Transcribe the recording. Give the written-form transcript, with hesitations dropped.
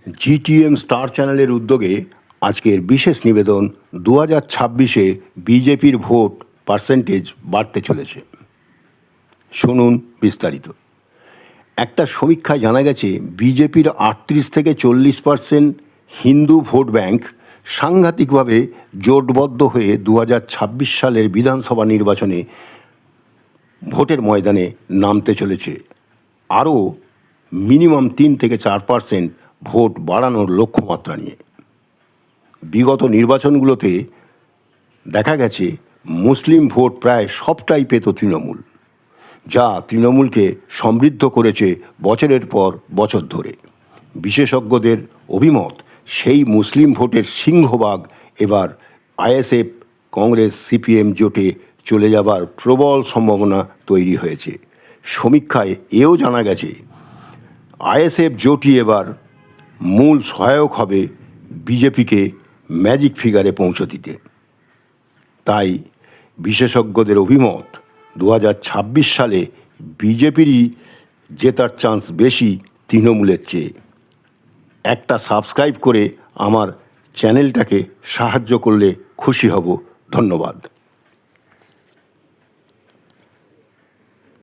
GTM star চ্যানেলের উদ্যোগে আজকের বিশেষ নিবেদন 2026-এ বিজেপির ভোট পার্সেন্টেজ বাড়তে চলেছে। শুনুন বিস্তারিত। একটা সমীক্ষায় জানা গেছে বিজেপির 38 থেকে 40% হিন্দু ভোট ব্যাংক সাংঘাতিকভাবে জোটবদ্ধ হয়ে 2026 সালের বিধানসভা নির্বাচনে ভোটের ময়দানে নামতে চলেছে। আরও মিনিমাম 3 থেকে 4% ভোট বাড়ানোর লক্ষ্যমাত্রা নিয়ে। বিগত নির্বাচনগুলোতে দেখা গেছে মুসলিম ভোট প্রায় সবটাই পেত তৃণমূল, যা তৃণমূলকে সমৃদ্ধ করেছে বছরের পর বছর ধরে। বিশেষজ্ঞদের অভিমত, সেই মুসলিম ভোটের সিংহভাগ এবার আইএসএফ, কংগ্রেস, সিপিএম জোটে চলে যাবার প্রবল সম্ভাবনা তৈরি হয়েছে। সমীক্ষায় এও জানা গেছে আইএসএফ জোটই এবার মূল সহায়ক হবে বিজেপিকে ম্যাজিক ফিগারে পৌঁছে দিতে। তাই বিশেষজ্ঞদের অভিমত, 2026 সালে বিজেপিরই জেতার চান্স বেশি তৃণমূলের চেয়ে। একটা সাবস্ক্রাইব করে আমার চ্যানেলটাকে সাহায্য করলে খুশি হব। ধন্যবাদ।